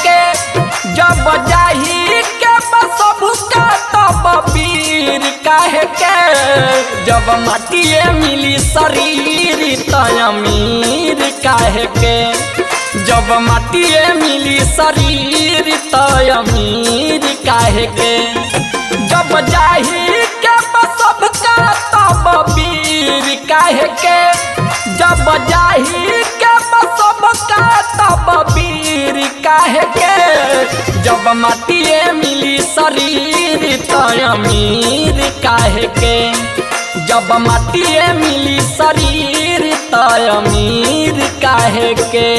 के जब जाही के सब का तब वीर काहे के जब माटिए मिली शरीर त अमीर काहे के जब माटिए मिली शरीर त अमीर काहे के जब जाही के सब का तब वीर काहे के जब जाही के सब का तब वीर काहे के जब माटिए मिली शरीर त अमीर काहे के जब माटिए मिली शरीर त अमीर काहे के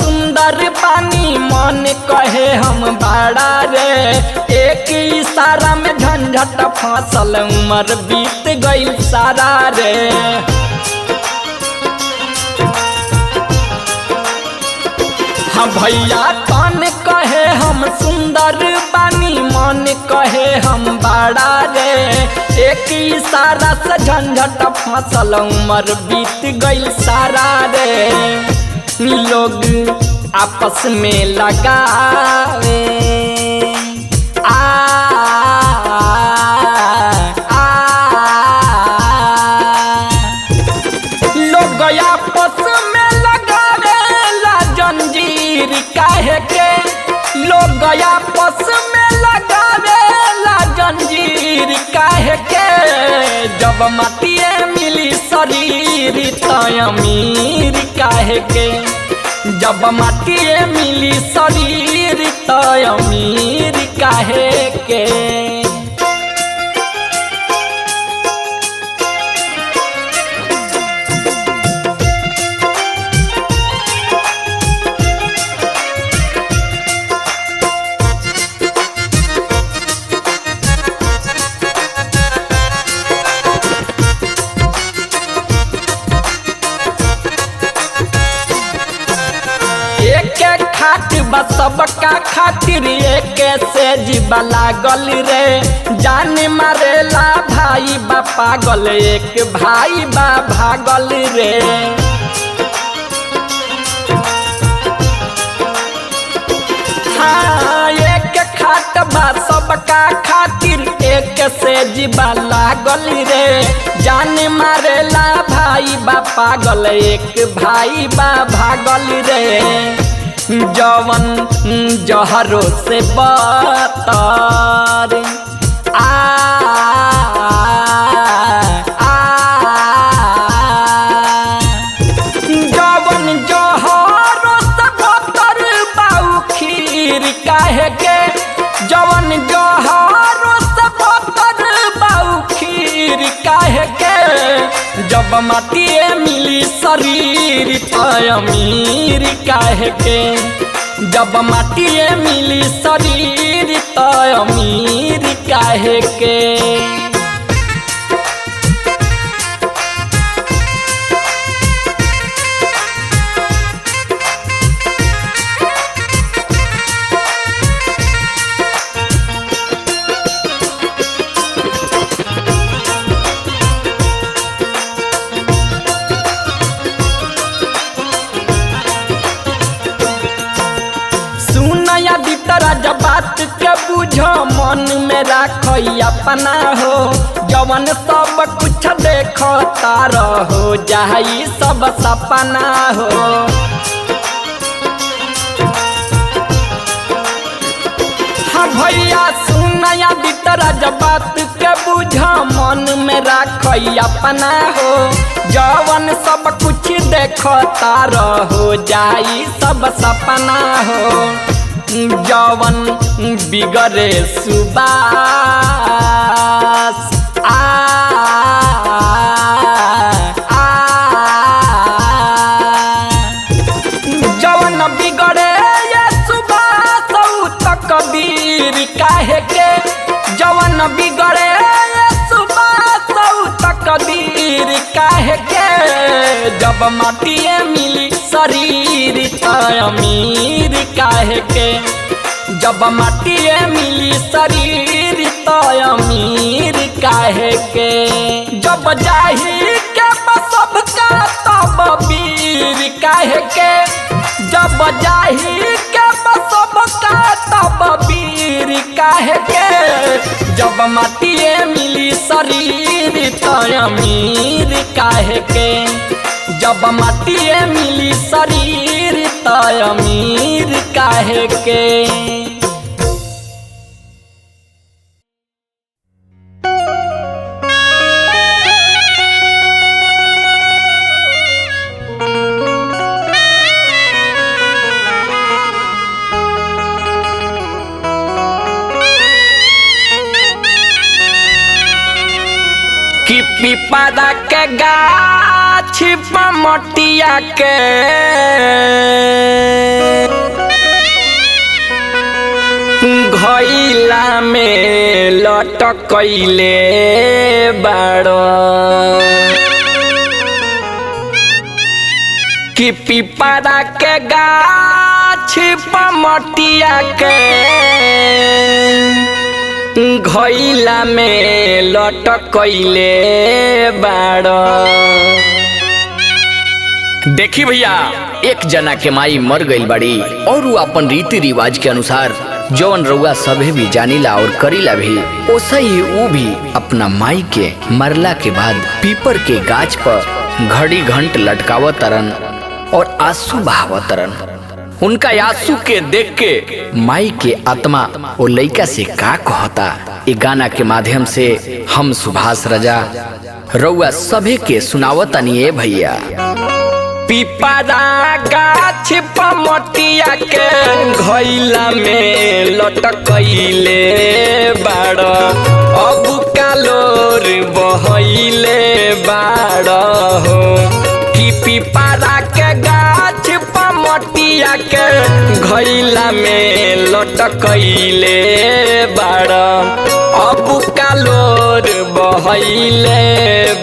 सुंदर पानी मन कहे हम बड़ा रे एक इशारा में झंझट फसल उम्र बीत गई सारा रे हाँ भैया तन कहे हम सुंदर पानी मन कहे हम बड़ा रे एक इशारा से झंझट फसल उम्र बीत गई सारा रे लोग आपस में लगावे लोग आपस में लगावे ला जंजीर काहे के लोग आपस में लगावे ला जंजीर काहे के जब माटिए मिली शरीर त अमीर काहे के जब माटिए मिली शरीर त अमीर काहे के सबका खातिर एक से जीवा लागल रे जान मारेला भाई बा पागल एक भाई बा भागल रे हाँ एक खाट बा सबका खातिर एक से जीवा लागल रे जान मारेला भाई बा पागल एक भाई बा भागल रे जवन जहरो से बतर जवन जहरो से बतर बाऊ खीर काहे के जवन जहरो से बतर बाऊ खीर काहे के जब माटिए मिली शरीर त अमीर काहे के जब माटिए मिली शरीर त अमीर काहे के जब बात के बुझ मन में राख अपना हो जवन सब कुछ देखता रहो जाई सब सपना हो हाँ भैया सुनया बितरा जब बात के बुझ मन में राख अपना हो जवन सब कुछ देखता रहो जाई सब सपना हो जवन बिगड़े सुबास जवन बिगड़े ये सुबास तकदीर काहे के जवन मन बिगड़े सुबह तकदीर काहे के जब माटिए मिली शरीर त अमीर काहे के जब माटिए मिली शरीर त अमीर काहे के जब जाही के सबका तब वीर काहे के जब जाही के सबका तब वीर काहे के जब माटिए मिली शरीर त अमीर काहे के जब माटिए मिली शरीर त अमीर काहे के। कि पिपरा के गाछ मटिया के घइला में लटकैले बाड़ कि पिपरा के गाछ मटिया के घइला में लटकैले बाड़। देखी भैया, एक जना के माई मर गईल बाड़ी और वो अपन रीति रिवाज के अनुसार जौन रउआ सभे भी जानीला और करीला भी ओसा ही वो भी अपना माई के मरला के बाद पीपर के गाछ पर घड़ी घंट लटकावत तरन और आंसू बहावत तरन। उनका आंसू के देख के माई के आत्मा वो लइका से का कहता, ये गाना के माध्यम से हम सुभाष राजा रउआ सभे के सुनावतनी भैया। पिपरा गाछ मटिया के घइला में लटकैले बाड़ अब कालोर बहैले बाड़ हो कि पिपरा के गाछ मटिया के घइला में लटकैले बाड़ अब कालोर बहैले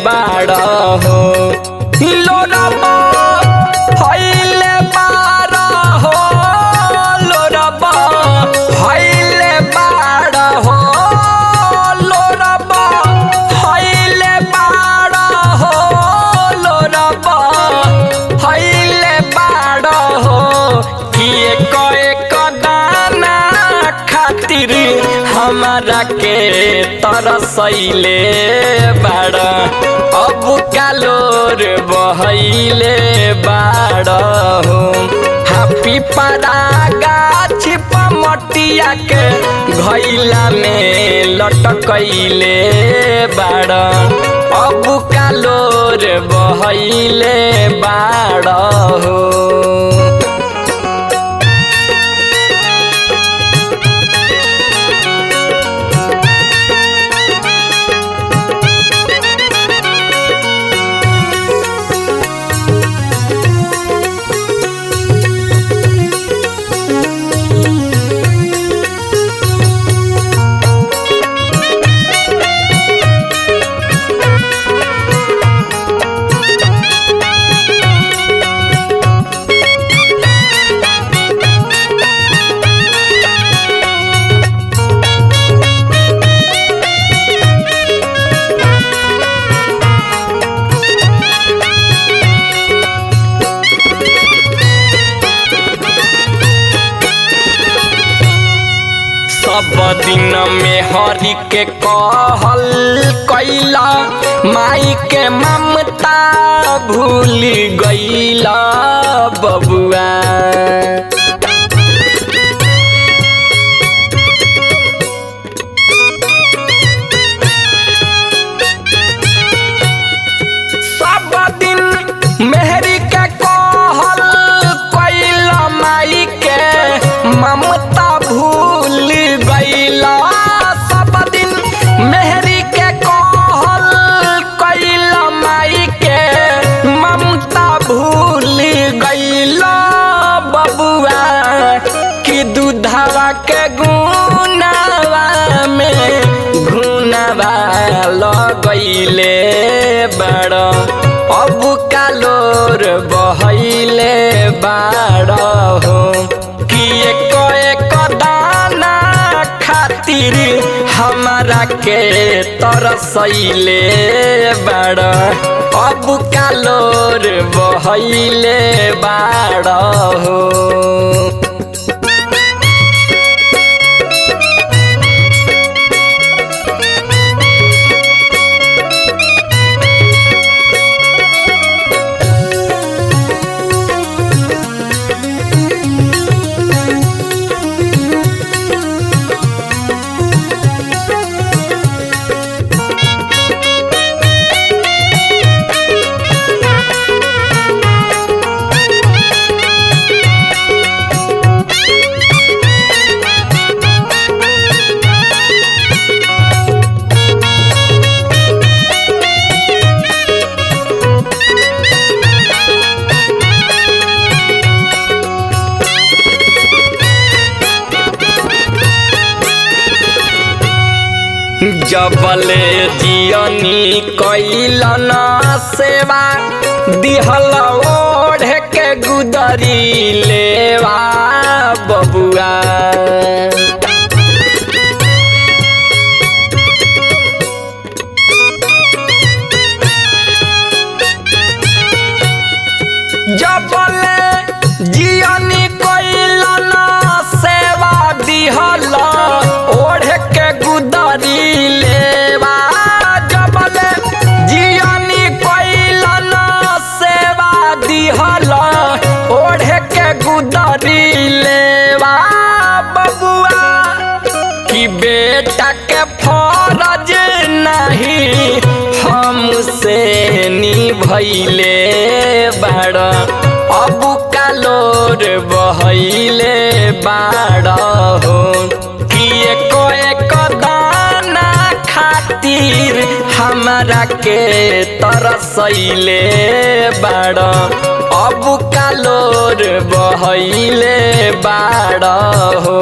बाड़ हो लोरबा हइले बाड़ हो लोरबा हइले बाड़ हो लोरबा हइले बाड़ हो लोरबा हइले बाड़ हो कि एक दाना खातिर हमारा के तरसैले बाड़ अब कालोर बहैले बाड़ हो। पिपरा गाछ मटिया के घइला में लटकैले बाड़ अब कालोर बहैले बाड़ हो। सब दिन में हरि के कहल कैला माई के ममता भूल गईला बबुआ। सब दिन मेहरी के कहल कैला माई के ममता भूल गईला। सब दिन मेहरी के कहल कैला माई के ममता भूल गईला बबुआ। कि दूधवा के गुनावा में लगैले बाड़ अब कालोर बहैले बाड़ हो कि एक दाना खातिर हमारा के तरसैले बाड़ अब कालोर बहैले बाड़ हो। जबले जियनी कैलन सेवा दिहल ओढ़ के गुदरी लेवा बबुआ जबले जियनी कैलन सेवा दिहल ओढ़ के गुदरी लेवा जबले जियनी कैलन सेवा दिहल ओढ़ के गुदरी लेवा बबुआ कि बेटा के फरज नहीं हमसे निभैले बाड़ अब कालोर बहैले बाड़ हो कि एक दाना खातिर हमारा के तरसैले बाड़ अब कालोर बहैले बाड़ हो।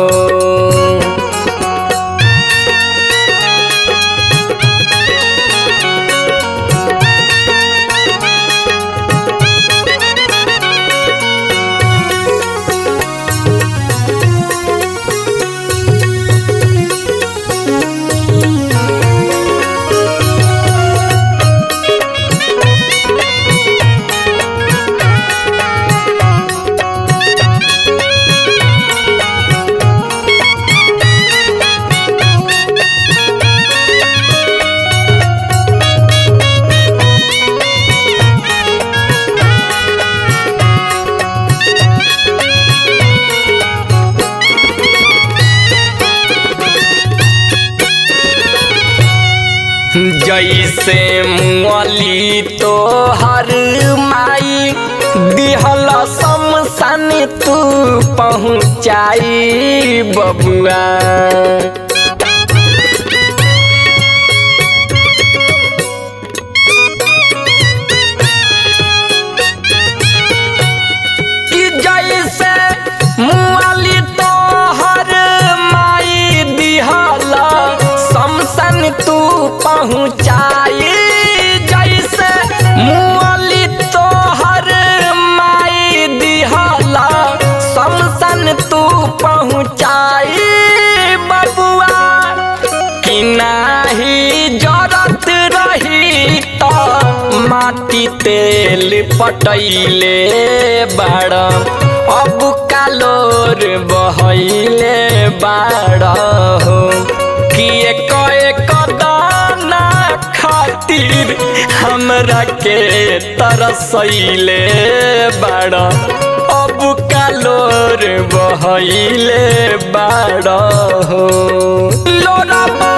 जैसे मुअली तो हर माई दिहल शमशान तू पहुँचाई बबुआ कि जैसे मुअली तो हर माई दिहल शमशान तू पहुँचाई जैसे मुअली तो हर माई दिहला शमशान तू पहुँचाई बबुआ कि नाही जरत रही तो माटी तेल पटैले बाड़ अब कालोर बहैले बाड़ हो कि एक दाना खातिर हमरा के तरसैले बाड़ अब कालोर बहैले बाड़ हो। लोरबा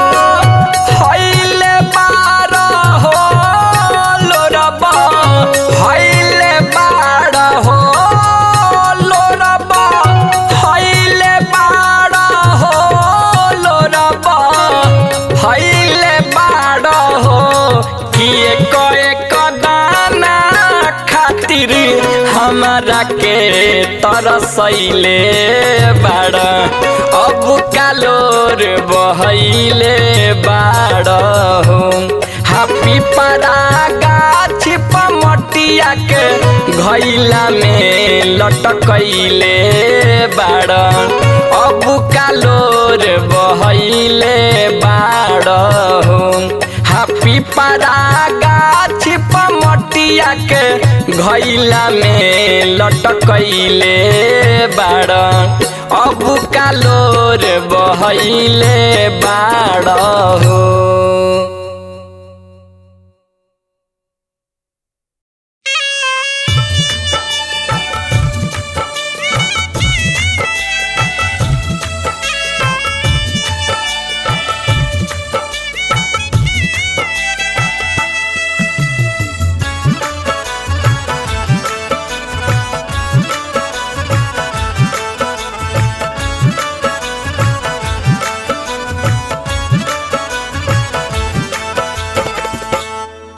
हैले बाड़ हो लोरबा हैले बाड़ हो लोरबा हैले बाड़ हो लोरबा हैले बाड़ हो कि एक दाना खातिर हमरा के तरसैले बाड़ अब कालोर बहैले बाड़ हो। पिपरा गाछ पमटिया के घैला में लटकैले बाड़ अब कालोर बहैले बाड़ हो पिपरा गाछ पमटिया के घैला में लटकैले बाड़ अब कालोर बहैले बाड़ हो।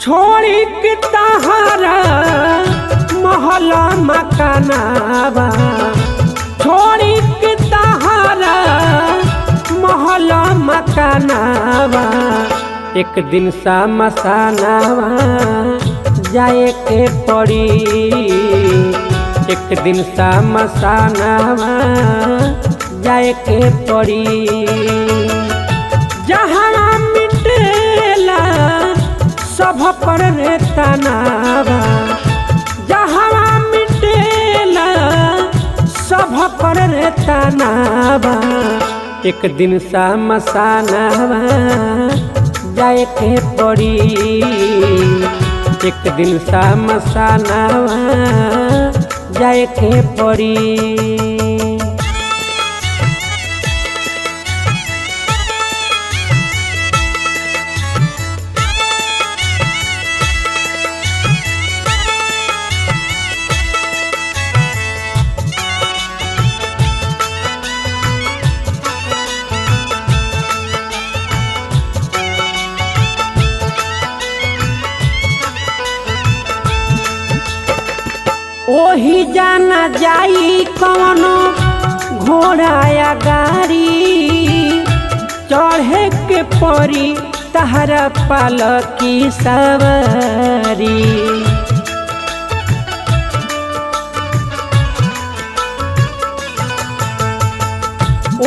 छोड़ी के तहारा महला मकानावा छोड़ी के तहारा महला मकानावा एक दिन मसानावा जाए के पड़ी एक दिन मसानावा जाए के पड़ी जहाँ मिटेला सब पर रे तनावा जहाँ मिटेला सब पर रे तनावा एक दिन मसानावा जाए के पड़ी एक दिन मसानावा जाए के पड़ी। ओही जाना जाई कौनो घोड़ा या गाड़ी चढ़े के परी तहरा पालकी सवारी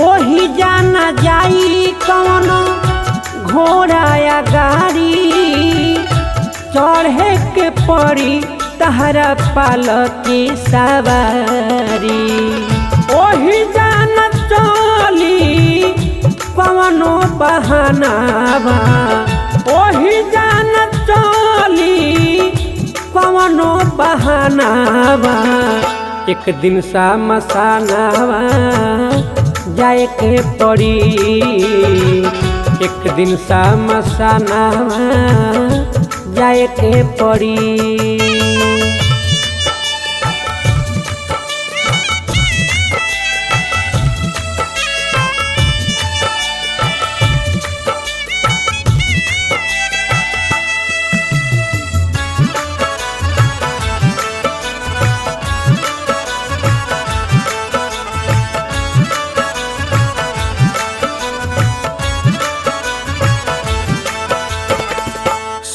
ओही जाना जाई कौनो घोड़ा या गाड़ी चढ़े के परी तहरा पालकी सवारी ओही जान चली कवनो बहानावा ओही जान चली कवनो बहानावा एक दिन मसानावा जाए के पड़ी एक दिन मसानावा जाए के पड़ी।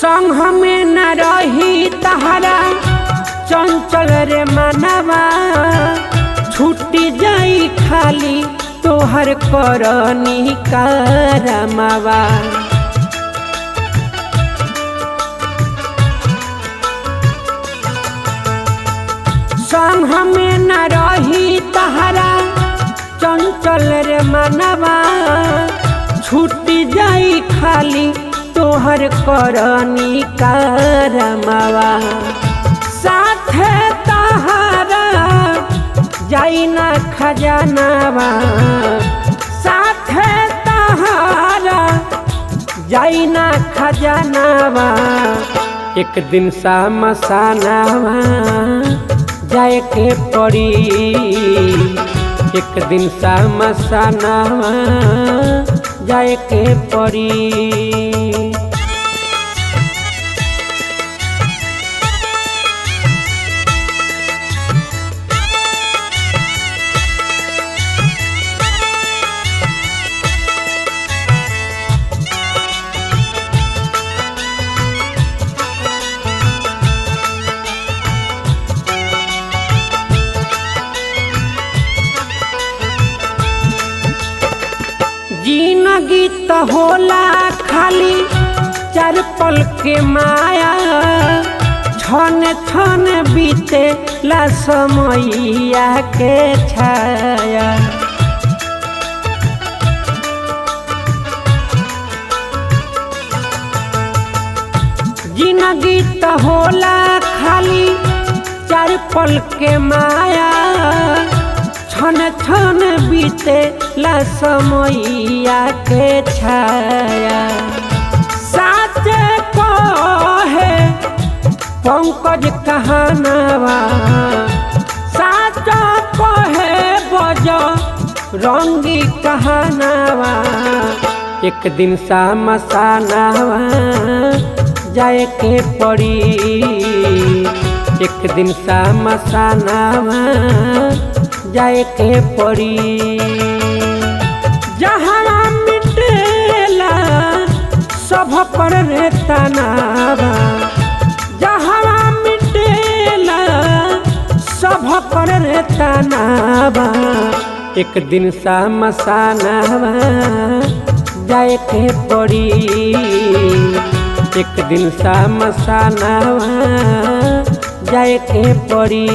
संग में न रही तहरा चंचल रे मनवा छूटी जाई खाली तोहर करनी करमवा संग में न रही तहरा चंचल रे मनवा छूटी जाई खाली तोहर करनी करमवा साथे तहरा जाई ना खजानावा साथे तहरा जाई ना खजानावा एक दिन मसानावा जाए के पड़ी एक दिन मसानावा जाए के पड़ी। त होला खाली चार पल के माया छन छन बीते ला समैया के छाया जिंदगी त होला खाली चार पल के माया छन छन बीते ला समैया के छाया साच कहे पंकज कहानवा साच कहे बज रंगी कहानवा एक दिन सामसानवा जाए के पड़ी एक दिन सामसानवा जाए के पड़ी जहाँ मिटेला सब पर तनावा जहाँ मिटेला सब पर तनावा एक दिन सामसानवा जाए के पड़ी एक दिन सामसानवा जाए के पड़ी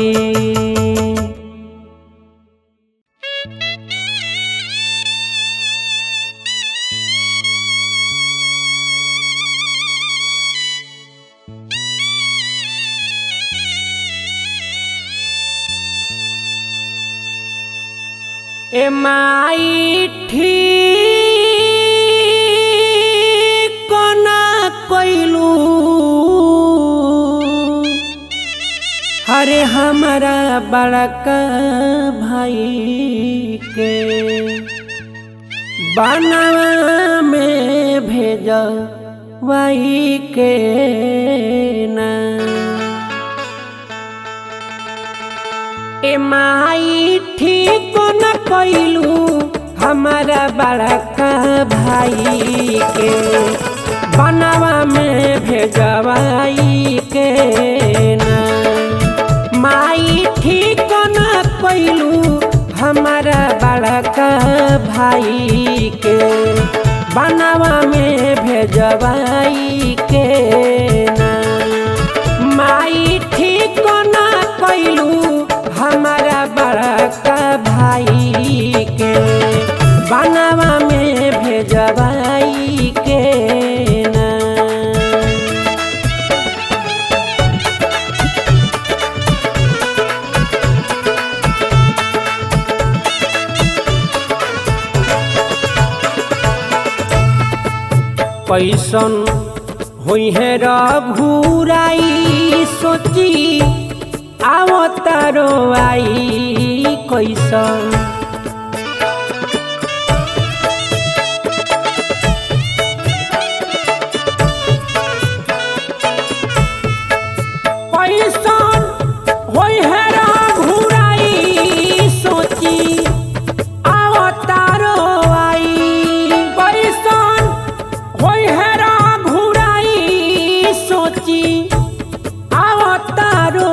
ए माई ठीक ना कइलू हरे हमारा बड़का भाई के बनवा में भेजवाई के ना ए माई ठीक न कइलू हमारा बड़का भाई के बनवा में भेजवाई के ना माई ठीक न कइलू हमारा बड़का भाई के बनवा में भेजवाई के ना माई ठीक न कइलू हमारा बड़का भाई के बनवा में भेजवाई के ना कैसन होई है रघुराई सोची आवतारो आई कैसन होई है रघुराई सोची आवतारो आई कैसन होई है रघुराई सोची आवतारो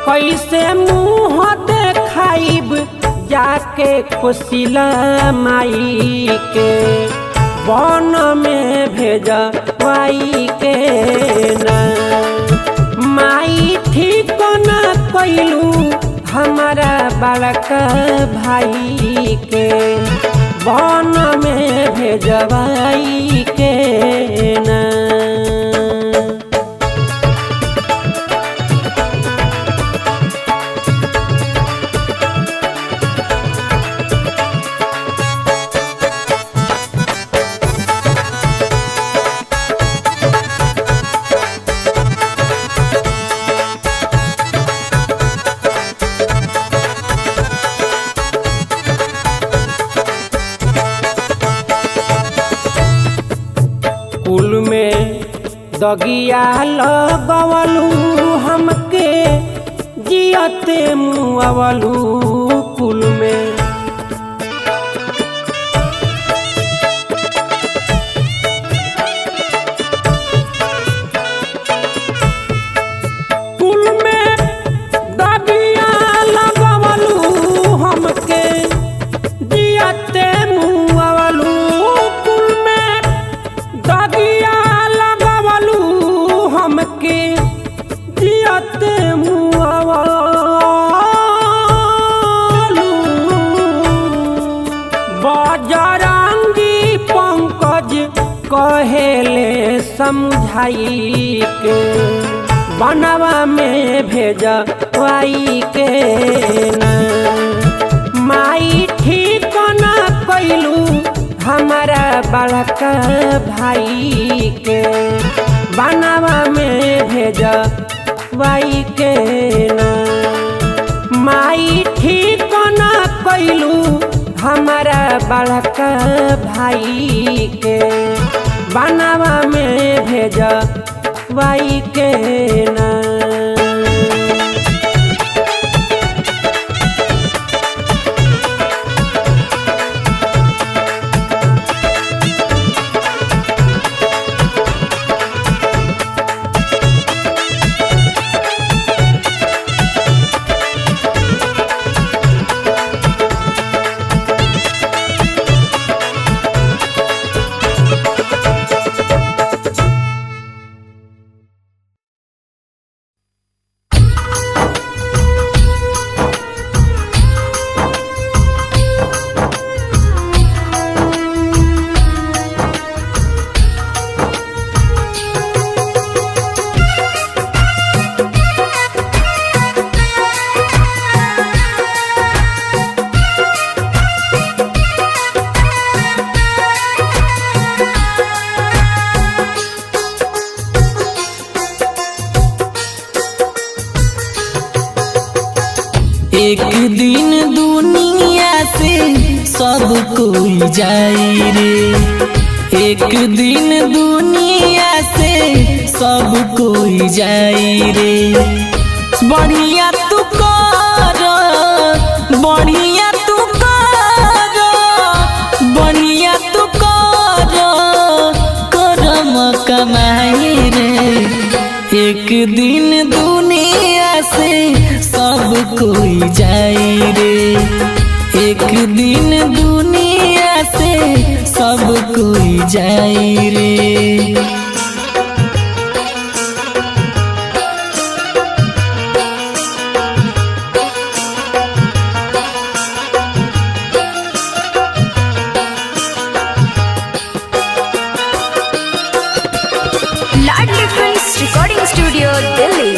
कैसे मुँह देखाइब जाके कोशिला माई के वन में भेजवाई के ना माई ठीक न कइलू हमारा बड़का भाई के वन में भेजवाई के ना कुल में दगिया लगवलू हमके जियते मुआवलू कुल में कुल में दगिया लगवलू जियते मुआवलू कुल में दगिया लगवलू हमके जियते मुआवलू बजरंगी पंकज कहेले समझाई के बनवा में भेजवाई के न माई ठीक न कैलू हमारा बड़का भाई के बनवा में भेजवाई के न माई ठीक न कैलू हमारा बड़का भाई के बनवा में भेजवाई के न एक दिन दुनिया से सब कोई जाई रे। एक दिन दुनिया से सब कोई जाई रे। बढ़िया तू कर, बढ़िया तू कर, बढ़िया तू कर, करम कमाई रे। एक दिन दुनिया से सब कोई जाई रे। एक दिन दुनिया से सब कोई जाई रे। लाडली फिल्म्स रिकॉर्डिंग स्टूडियो दिल्ली।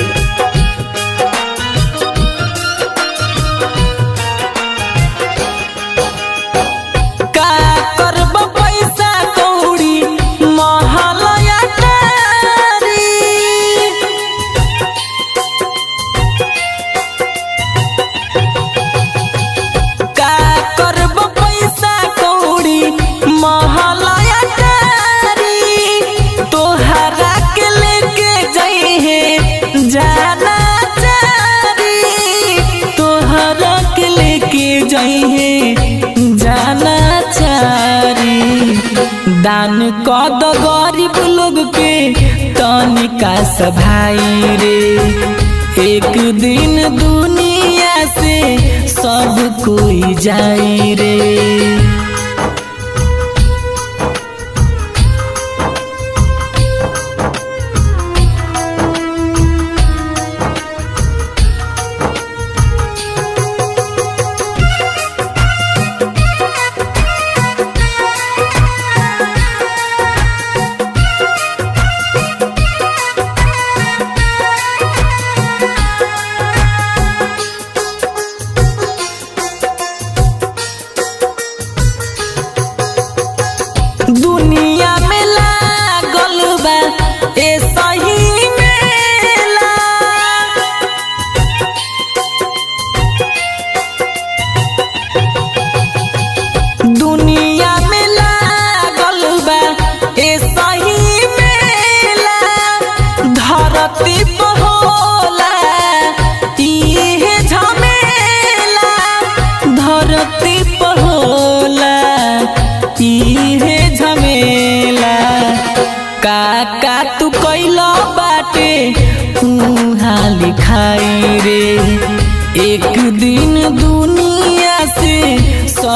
दान कद गरीब लोग के तनिका सभाई रे। एक दिन दुनिया से सब कोई जाई रे।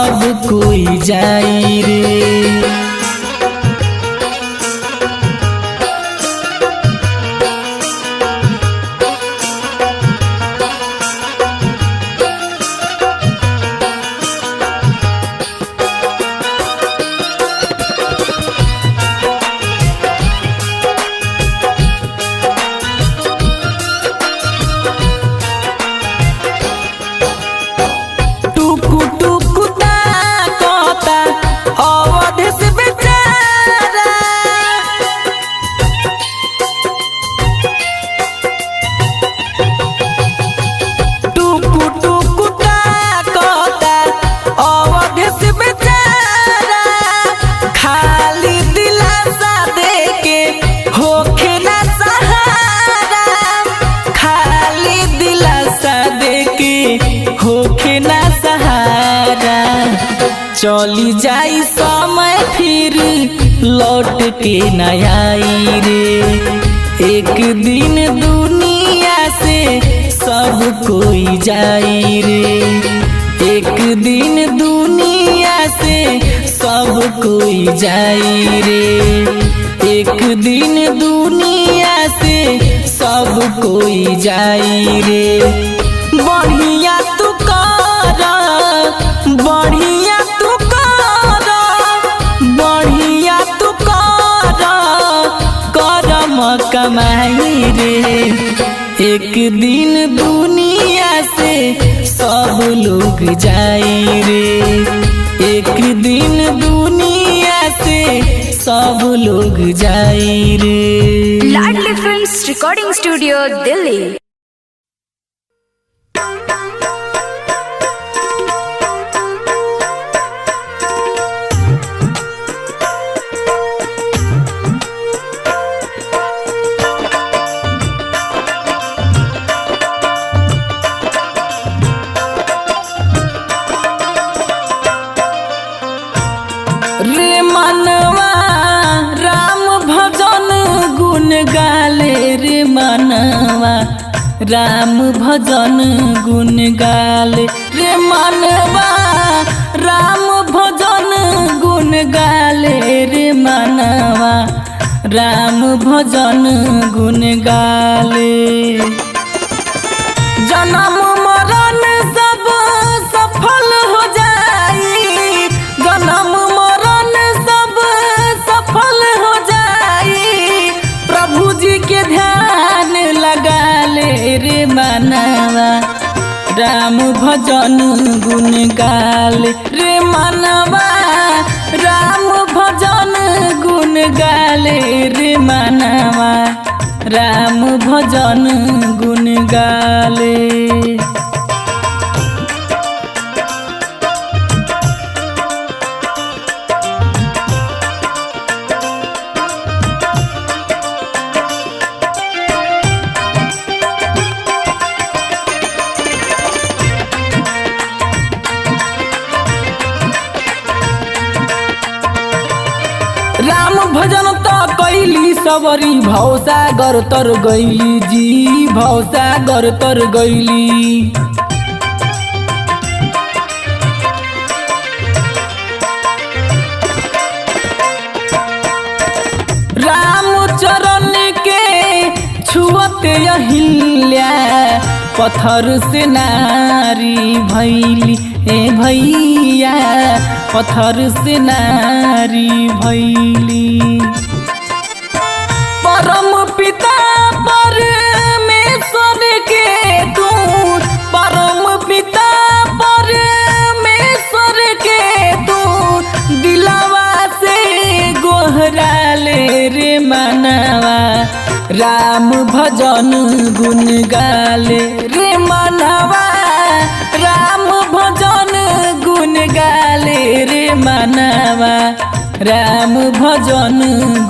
सब कोई जाई रे। टुकु टुकु ताकता अवधेश बेचारा, टुकु टुकु ताकता अवधेश बेचारा, खाली दिलासा देके होखे ना सहारा, खाली दिलासा देके होखे ना सहारा। चली जाई समय फिर लौट के न आई रे। एक दिन दुनिया से सब कोई जाई रे। एक दिन दुनिया से सब कोई जाई रे। एक दिन दुनिया से सब कोई जाई रे। बढ़िया तू कर, बढ़िया तू कर, बढ़िया तू कर, करम कमाई रे। एक दिन दुनिया से सब लोग जाई रे। एक दिन दुनिया से सब लोग जाई रे। लाडली फिल्म्स रिकॉर्डिंग स्टूडियो दिल्ली। रे मनवा राम भजन गुण गाले रे मनवा राम भजन गुण गाले रे मनवा राम भजन गुण गाले रे मनवा राम भजन गुण गाले। जन्म मरण सब सफल हो जाई, जन्म मरण सब सफल हो जाई। प्रभु जी के ध्यान लगा ले रे मनवा राम भजन गुण गाले रे मनवा राम भजन गुण गाले रे मनवा राम भजन गुण गाले। राम भजन तो कैली सबरी भवसागर तर गैली जी, भवसागर तर गैली। राम चरण के छुअते अहिल्या पत्थर से नारी भैली ए भैया, पत्थर से नारी भैली। परम पिता परमेश्वर के तू, परम पिता परमेश्वर के तू दिलवा से गोहरा ले रे मनवा राम भजन गुण गाले रे मनवा राम भजन गुण गाले रे मनवा राम भजन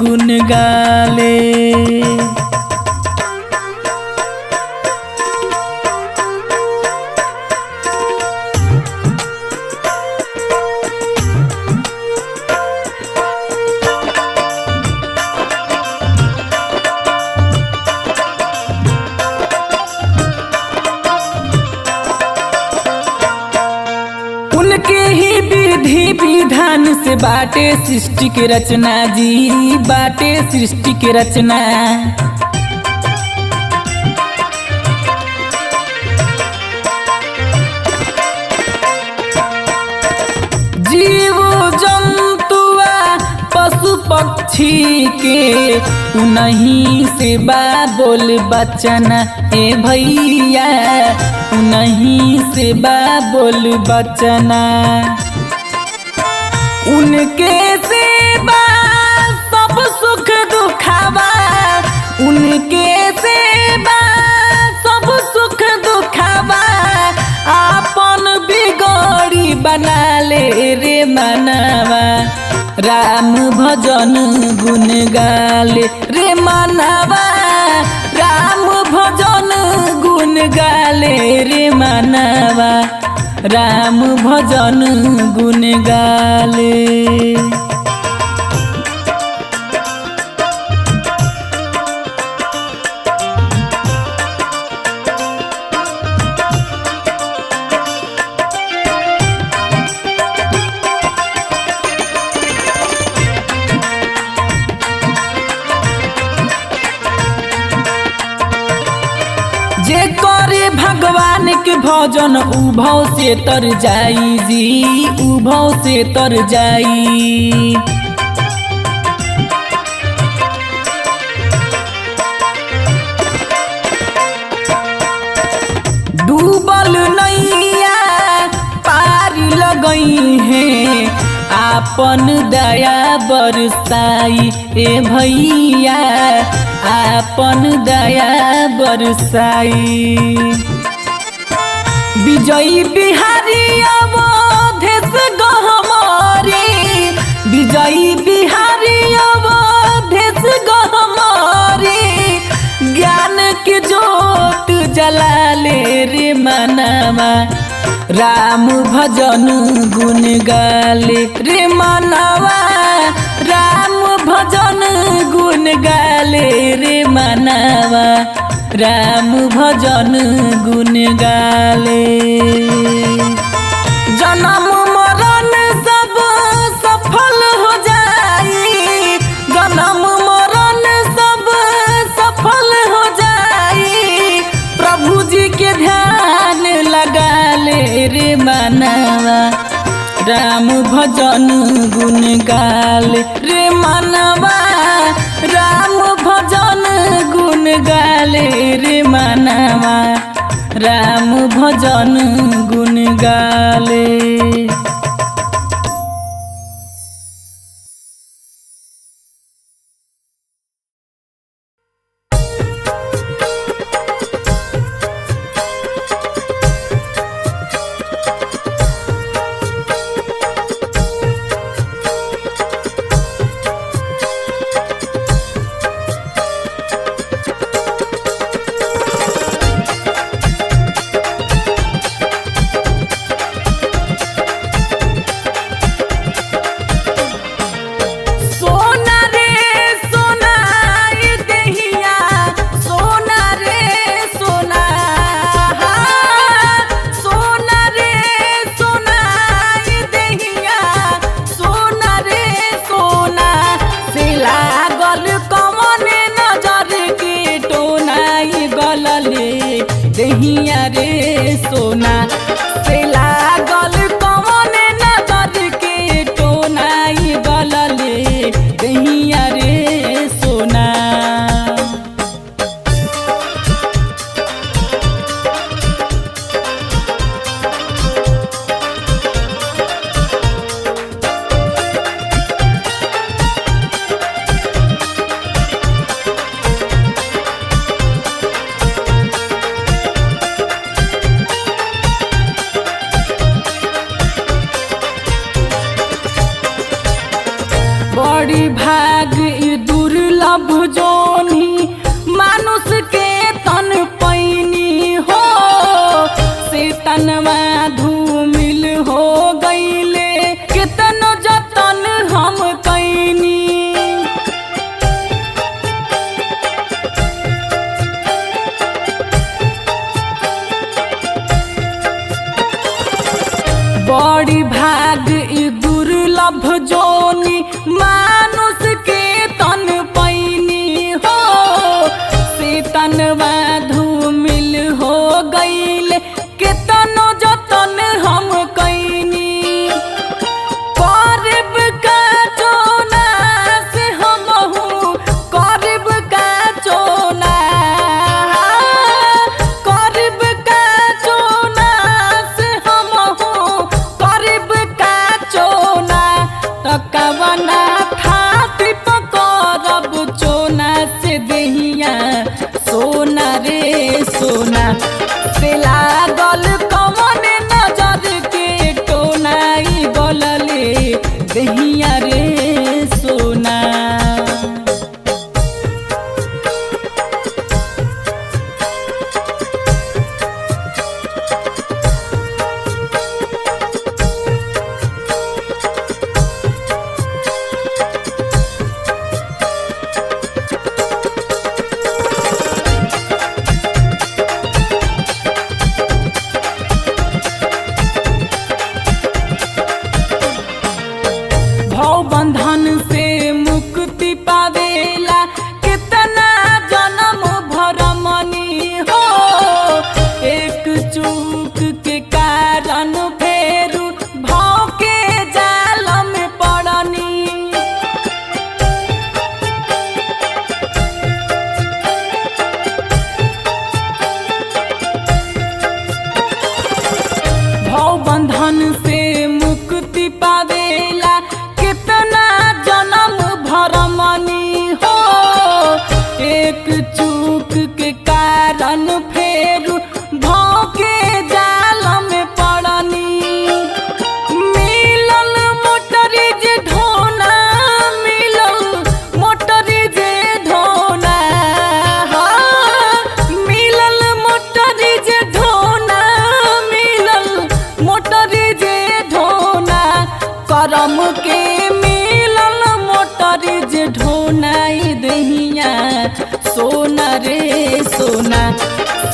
गुण गाले। उनके ही से बाटे सृष्टि के रचना जी, बाटे सृष्टि के रचना। जीव जंतुआ पशु पक्षी के उन्हीं से बोल बचना ए भैया, उन्हीं से बोल बचना। उनके सेवा सब सुख दुखावा, उनके सेवा सब सुख दुखावा। आपन बिगड़ी बना ले रे मनवा, राम भजन गुण गाले रे मनवा, राम भजन गुण गाले रे मनवा, राम भजन गुण गाले। जे करे भगवान के भजन उ भव से तर जाई जी, उ भव से तर जाई। डूबल नैया पार लगई है, आपन दया बरसाई ए भैया, आपन दया बरसाई। विजयी बिहारी अवधेश गहमारी, विजयी बिहारी अवधेश गहमारी। ज्ञान के जोत जला ले रे मनवा, राम भजन गुण गाले रे मनवा, राम भजन गुण गाले रे मनवा, राम भजन गुण गाले। जन्म मरण सब सफल हो जाई, जन्म मरण सब सफल हो जाई। प्रभु जी के ध्यान लगा ले रे मनवा, राम भजन गुण गाले रे मनवा, राम भजन गुण गाले रे मनवा, राम भजन गुण गाले। दहिया रे सोना से लागल कौन नजर के टोनाई गलले दहिया रे सोना। बड़ी भाग ई दुर्लभ जोनी मानुष के तन पैनी हो से तनवा धूमिल हो गईले कितनो जतन हम कैनी। बड़ी भाग ई दुर्लभ दूध जोनी मानुष के तन पैनी हो से तनवा धूमिल हो गईल केतनो जतन हम कैनी करब का चोना से हमहू करब का चोना करब का चोना से हमहू करब का चोना त कवना खातिर करब चोना से देहिया सोना रे सोना से लागल कमन नजर के टोनाई गलले देहिया रे सोना। भव बंधन से मुक्ति पावेला कितना जन्म भरमनी हो एक चूक के कारण फेरू भाव के जाल में पड़नी भव बंधन से मुक्ति पावेला कितना जन्म भरमनी हो एक चूक के कारण फेरू भाव के जाल में पड़नी मिलल मोटरीज ढोना मिलल मोटरीज ढोना मिलल मोटरीज ढोना मिलल मोटरीज ढोना करम के मिलल मोटरीज ढोनाई दहिया सोना रे सोना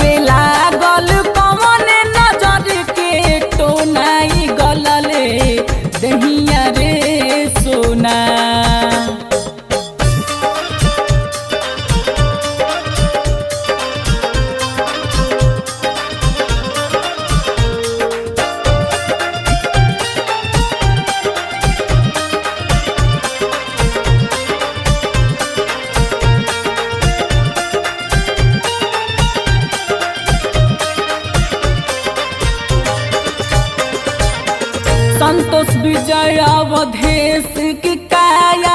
से लागल कमन नजर के टोनाई गलले दहिया रे सोना। संतोष विजय अवधेश की काया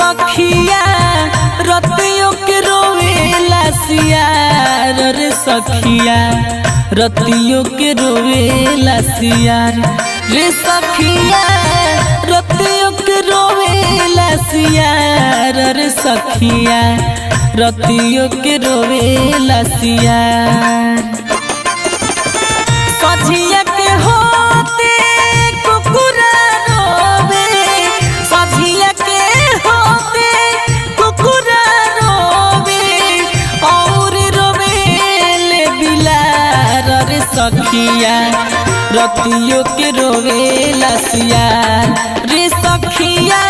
सखिया रतियों के रोवेला सियार रे सखिया रतियों के रोवेला सियार रे सखिया रतियों के रोवेला सियार रे सखिया रतियों के रोवेला सियार सझिया के होते कुकुरा रोवे सझिया के होते कुकुरा रोवे और रोवेले बिलार रे सखिया रतियों के रोवेला सियार रे सखिया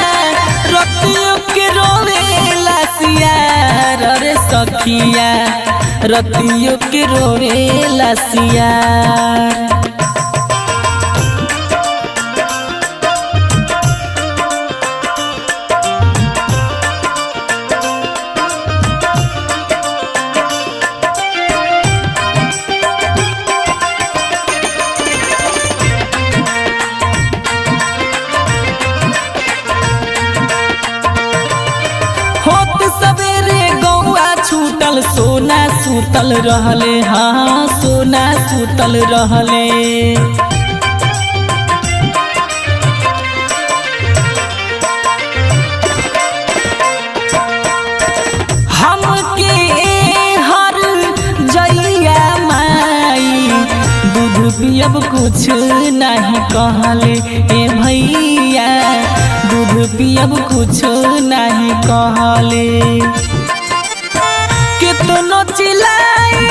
रतियों के रोवेला सियार रे सखिया रतियों के रोवेला सियार छूटल सोना सूतल रहले हाँ सोना सूतल रहले हमके हर जइया माई दूध पियब कुछ नहीं कहले ए भैया दूध पियब कुछ नहीं कहले कितनो चिल्लाई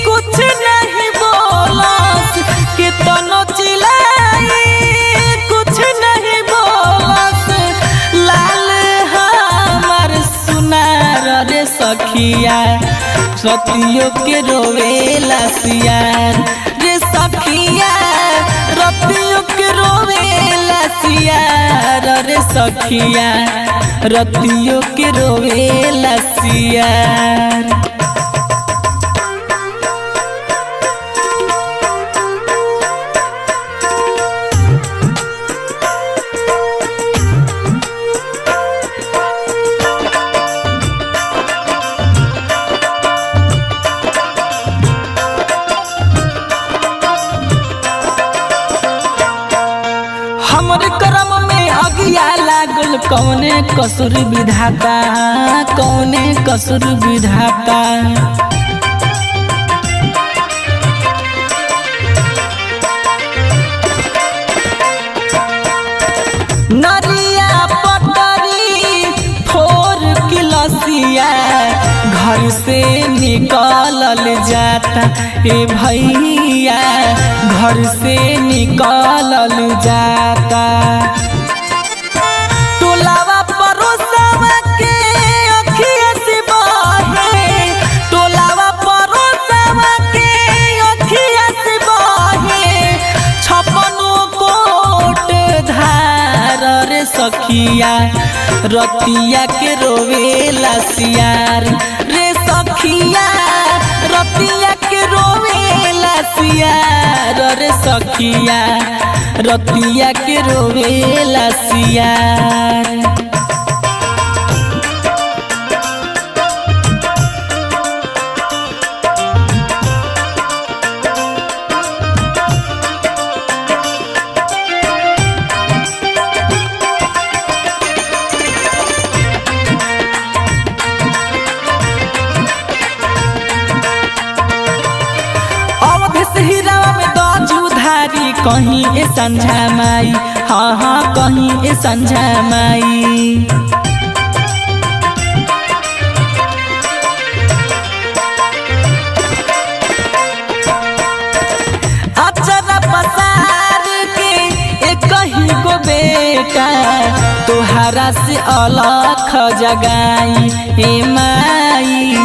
कुछ नहीं बोलस कितनो चिल्लाई कुछ नहीं बोलस लाल हमार सुनार रे सखिया रतियों के रोवेला सियार रे सखिया रतियों के रोवेला सियार रे सखिया रतियों के रोवेला सियार हमरे करम में अगिया लागल कौने कसूर विधाता कौने कसूर विधाता नरिया पटरी फोर किलसिया घर से निकलल जाता ए भैया घर से निकलल जाता टोलावा परोसवा के अखिया से बहे टोलावा परोसवा के अखिया से बहे छपनो कोट धार रे सखिया रतिया के रोवेला सियार रे सखिया रतिया के रोवेला सियार रे सखिया रतिया के रोवेला सियार कहीं ए संझा माई हाँ हाँ कहीं ए संझा माई अचरा पसार के एक कहीं को बेटा तुहारा से अलख जगाई ए माई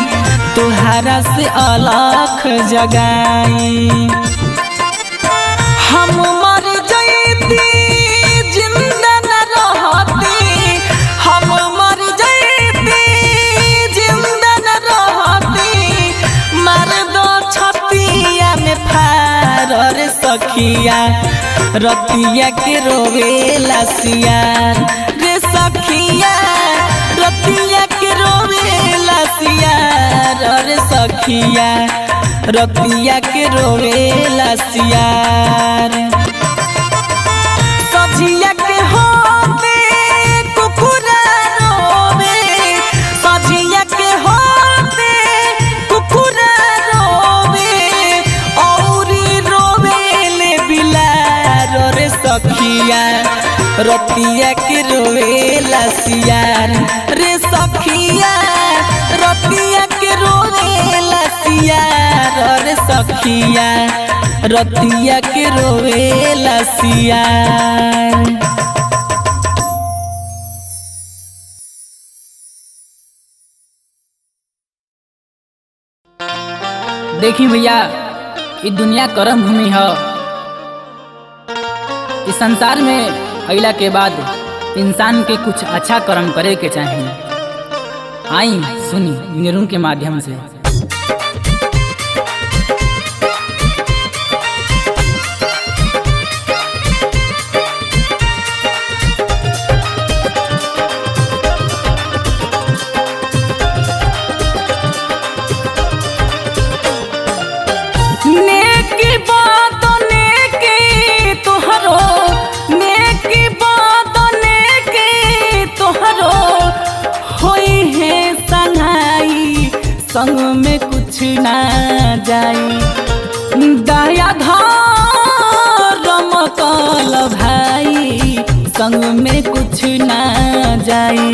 तुहारा से अलख जगाई हम मर जईती जिंदा न रहती हम मर जईती जिंदा न रहती मार दो छतिया में फार रे सखिया रतिया के रोवेला सियार रे सखिया रतिया के रोवेला सियार रे सखिया रतिया के रोवेला सियार सझिया के होते कुकुरा रोवे सझिया के होते कुकुरा रोवे औरी रोवेले बिलार रे सखिया रतिया के रोवेला सियार रे सखिया रतिया के रोवेला सियार रे सखिया रतिया के रोवेला सियार। देखी भैया ये दुनिया कर्म भूमि है। इस संसार में अइला के बाद इंसान के कुछ अच्छा कर्म करे के चाहिए। आई सुनी निरुन के माध्यम से। नेकी बात नेकी तुहरो नेकी बात नेकी तुहरो होई है संगाई संग में कुछ ना जाई दया धर्म कल भाई संग में कुछ ना जाई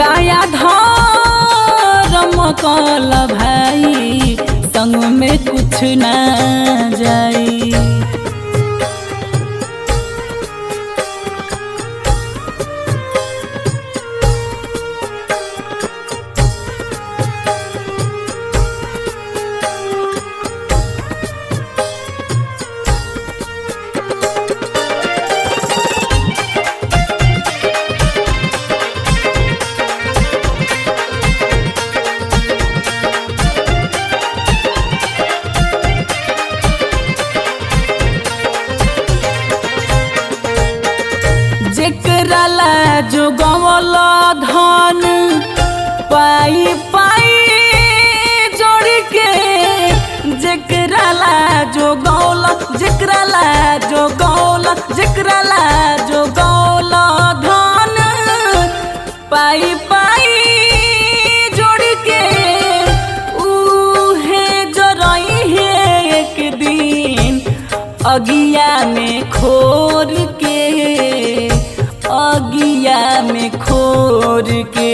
दया धर्म कल भाई संग में कुछ ना जाई। जेकरा ला जो गवल धन पाई पाई जोड़ के जेकरा ला जो गौल जेकरा ला जो गौल जेकरा ला जो गौल धन पाई पाई जोड़ के उहे जो रही है एक दिन अगिया में खोर के अगिया में खोर के।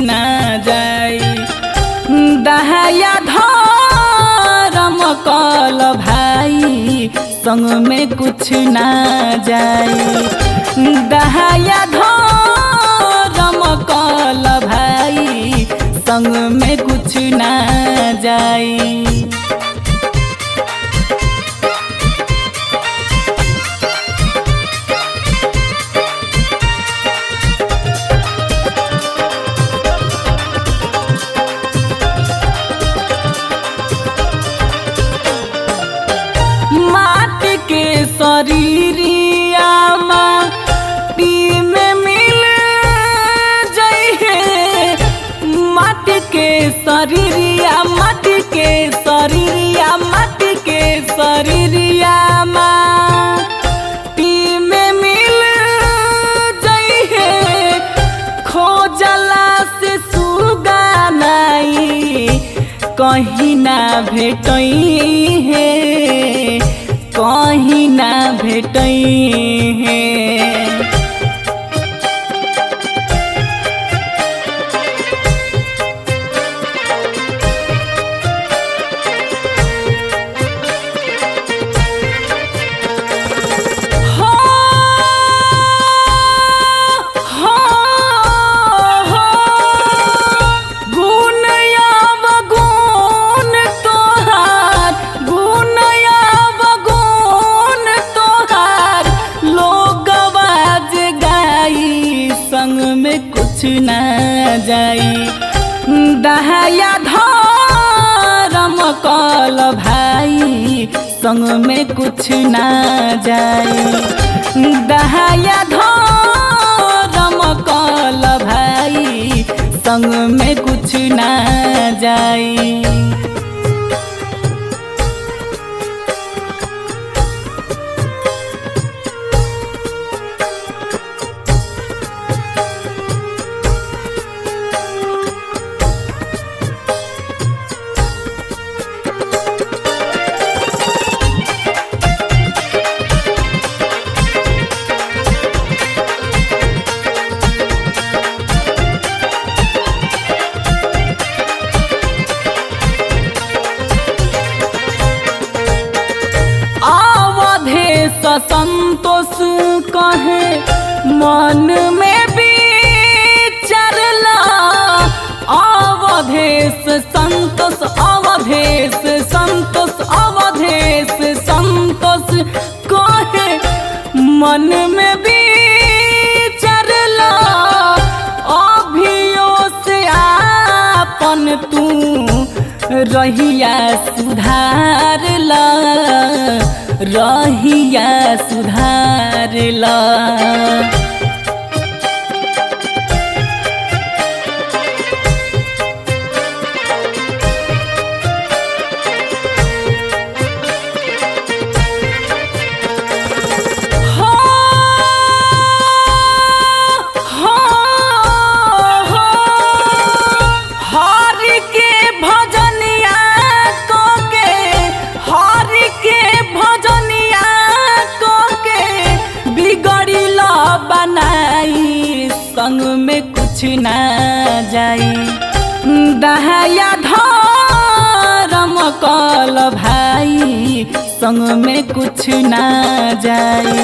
ना जाई दया धर्म कल भाई संग में कुछ ना जाई दया धर्म कल भाई संग में कुछ ना जाई। शरीरिया माटी में मिल जाइए माटी के शरीरिया माटी के शरीरिया माटी के शरीरिया माटी में मिल जाइए खोजला से सुगा नहीं कहीं ना भेटई है कहीं ना भेटई है। ना जाई दहाया धर्म कल भाई संग में कुछ ना जाई दहाया धर्म कल भाई संग में कुछ ना जाई। संतोष कहे मन में विचारला अवधेश संतोष अवधेश संतोष अवधेश संतोष कहे मन में विचारला अभियो से आपन तू रहिया सुधारला रहिया सुधारला। संग में कुछ ना जाई दहाया धर्म कल भाई संग में कुछ ना जाई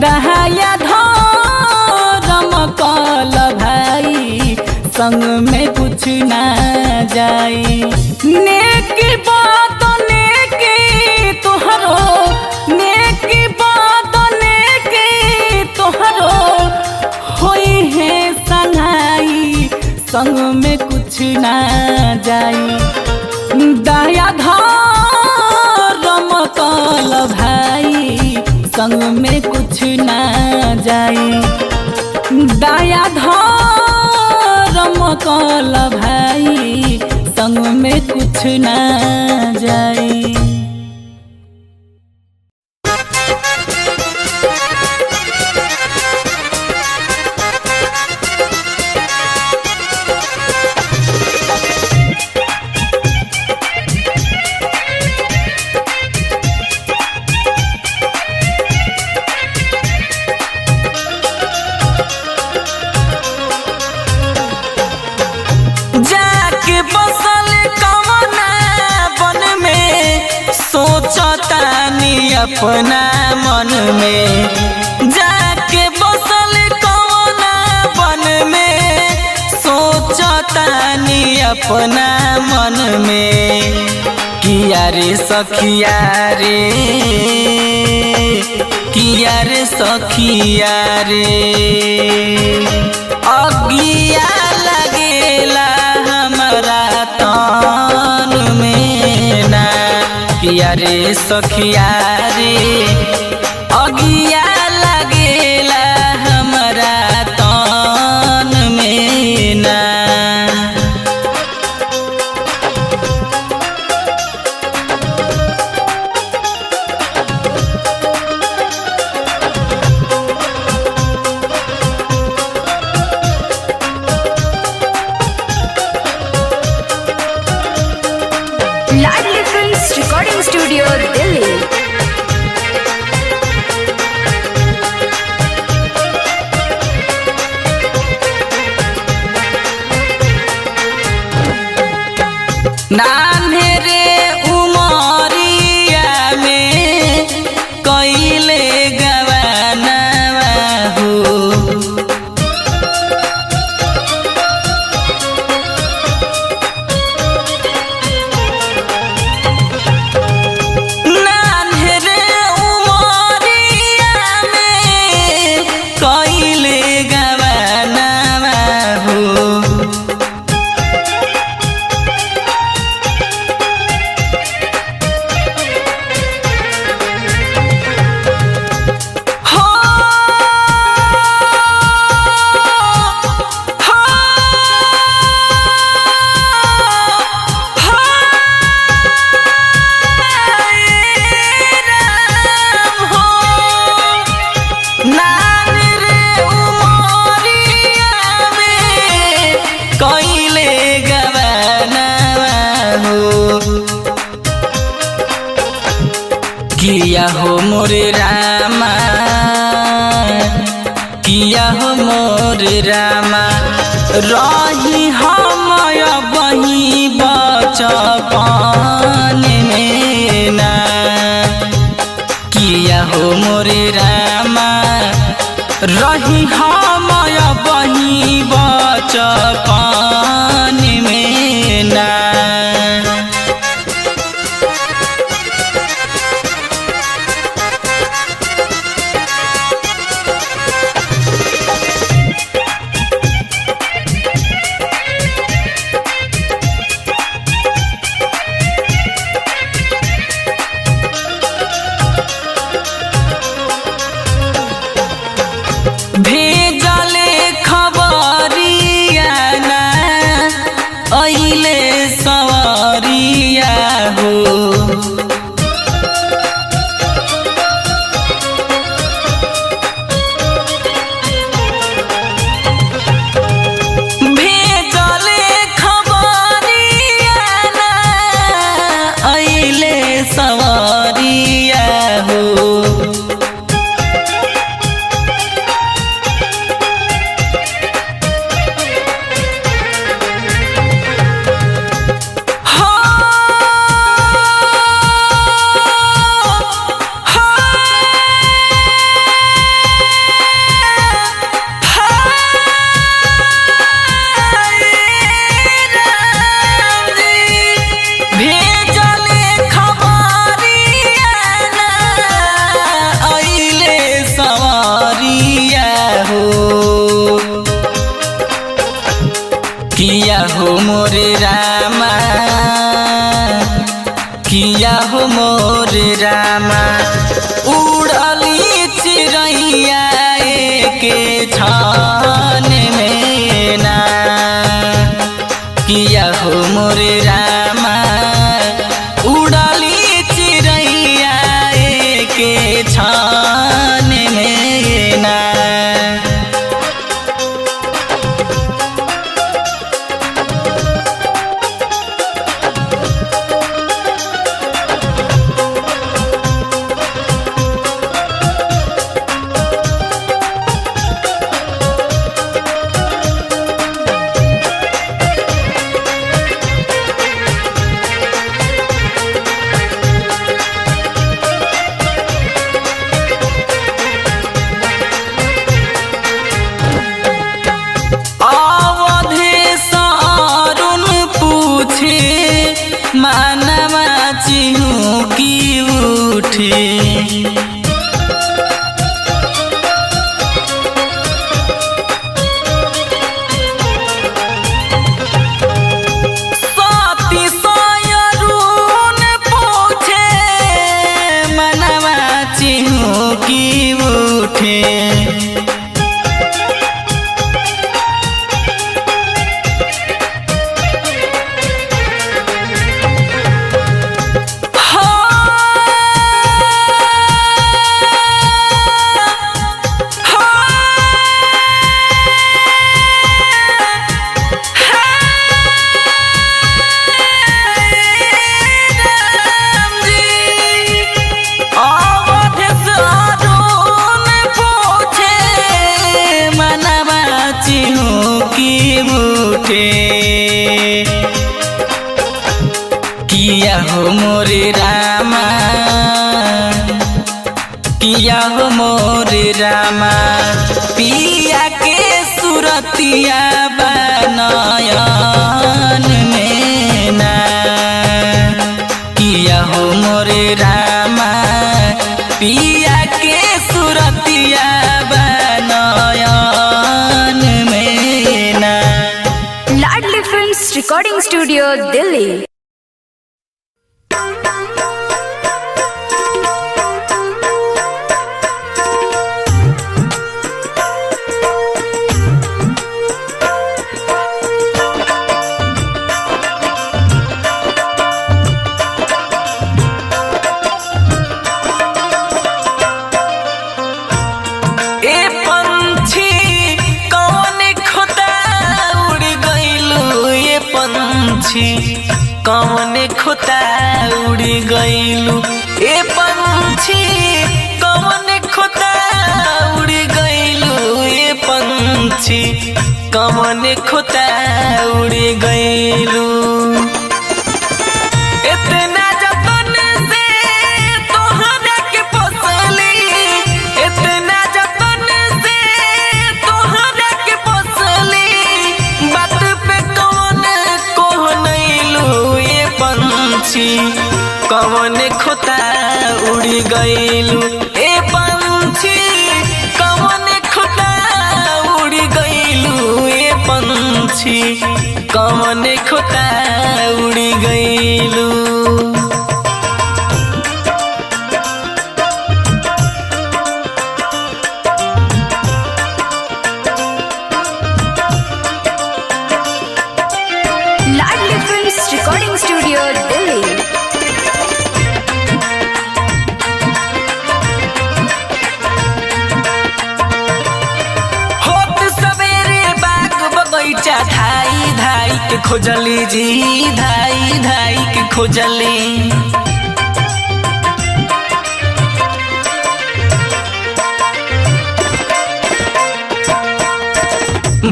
दहाया धर्म कल भाई संग में कुछ ना जाई। नेक बात नेक तोहरो नेक बात नेक तोहरो होई है सनाई संग में कुछ ना जाई दया धर्म कल भाई संग में कुछ ना जाई दया धर्म कल भाई संग में कुछ ना जाई। अपना मन में जाके बसल कौना बन में सोचतानी अपना मन में किया रे सखिया रे किया रे सखिया रे अगिया लगेला हमरा तन में ना किया रे सखिया रे अगिया लगेला हमरा तन में ना। लाडली फिल्म्स रिकॉर्डिंग स्टूडियो दिल्ली। मोरे रामा किया हो मोरे रामा रही हम बही बचपन में ना किया हो मोरे रामा रही हम बही बचपन में ना भेजले खबरिया ना अइले सवरिया हो भेजले खबरिया ना अइले सवरिया हो भेजले खबरिया ना अइले सवरिया हो किया हो मोरे रामा किया हो मोरे रामा उड़ली चिड़ैया के छान में ना किया हो मोरे रामा उड़ली चिड़ैया के छान में ना अवधेश अरुण पूछे मानवा चिहू की उठे सती सयरुण पूछे मानवा चिहू की उठे अवधेश अरुण पूछे मनवा चिहू की उठे किया हो मोरे रामा किया हो मोरे रामा पिया के सुरतिया बनयन में ना किया हो मोरे रामा पिया के सुरतिया बनयन में ना लाडली फिल्म्स रिकॉर्डिंग स्टूडियो दिल्ली। कौन खोता उड़ गइलू ए पंछी पंछी कवन खोता उड़ी गईलू। इतना जतन से तोहरा के पोसली, इतना जतन से तोहरा के पोसली, बात पे कौन कोहनैलू ये पंछी कवन खोता उड़ी गईलू। ए पंछी कवन खोता उड़ी गईलू, ए पंछी कवन खोता उड़ी गईलू। लाडली फिल्म्स रिकॉर्डिंग स्टूडियो दिल्ली। होत सवेरे बाग बगैचा धाई धाई के खोजली जी, धाई धाई के खोजली।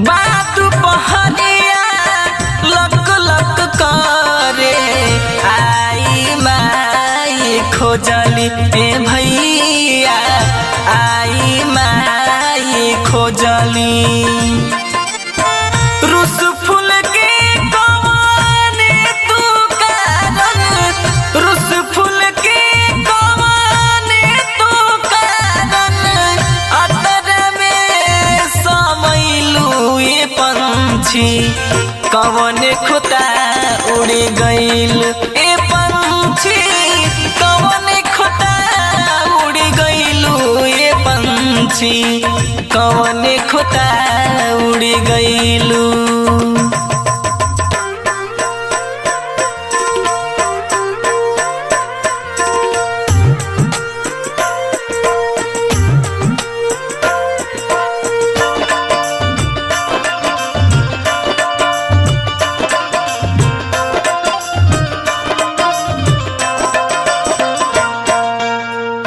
बात पहरिया लक लक करे आई माई खोजली। ए भैया आई माई खोजली। रुस फूल के कवाने तू कारण, रुस फूल के कवाने तू कारण, अतर में समैलू ये पंछी कवन खोता उड़ी गईल। ए पंछी कवन खोता उड़ी गईलू, ये पंछी कवन खोता उड़ी गईलू।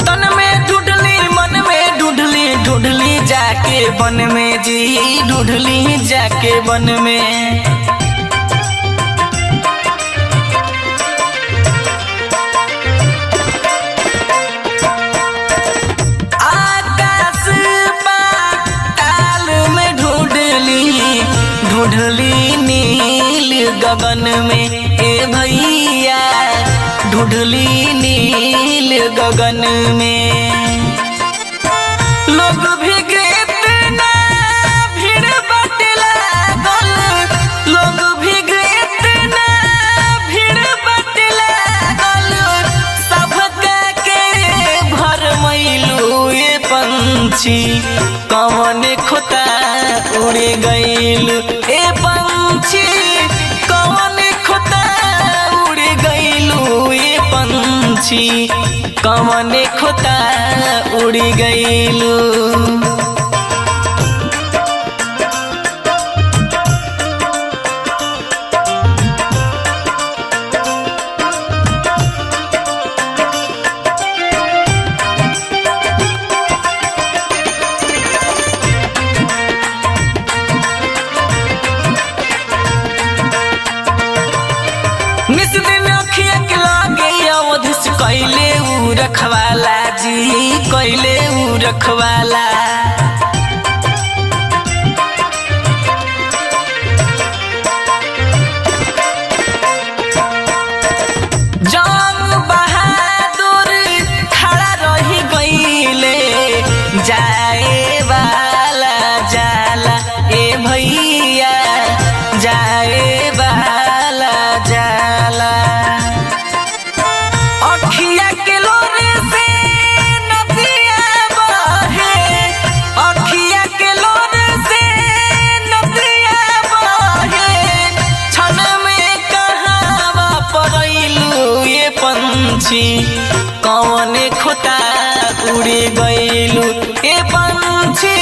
तन में ढूंढली मन में ढूंढली, ढूंढली जाके वन में जी, ढूंढली जाके वन में। आकाश पाताल में ढूंढली, ढूंढली नील गगन में। ए भैया ढूंढली नील गगन में। लोग भी इतना भीड़ बट लागल, लोग भी इतना भीड़ बट लागल, सबका के भरमैलू ये पंछी कवन खोता उड़ी गईलू। ए पंछी कवन खोता उड़ी गईलू, ये पंछी कवन खोता उड़ी गईलू। निस दिन अखिया के लागे अवधिस कैले ऊ रखवाला जी, कैले ऊ रखवाला। जंग बहादुर खड़ा रही गईले, जाए वाला जाला। ए भैया जाए वाला जाला। अखिया के लोरे से नदिया बहे, अखिया के लोरे से नदिया बहे, क्षण में कहावा परैलू ये पंछी कवन खोता उड़ी गईलू। ए पंछी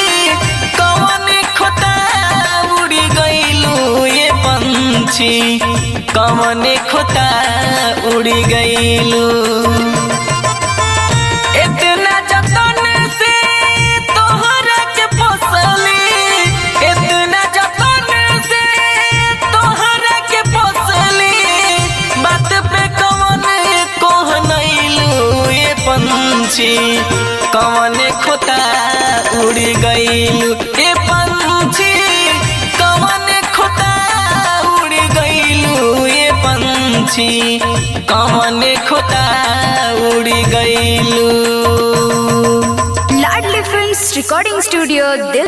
कवन खोता उड़ी गईलू, ये पंछी कवन खोता उड़ी गईलू। इतना जतन से तोहरा के पोसली, पंछी कवने खोता उड़ गइलू ए पंछी कवने खोता उड़ गइलू ए पंछी कवने खोता उड़ गइलू। लाडली फिल्म्स रिकॉर्डिंग स्टूडियो दिल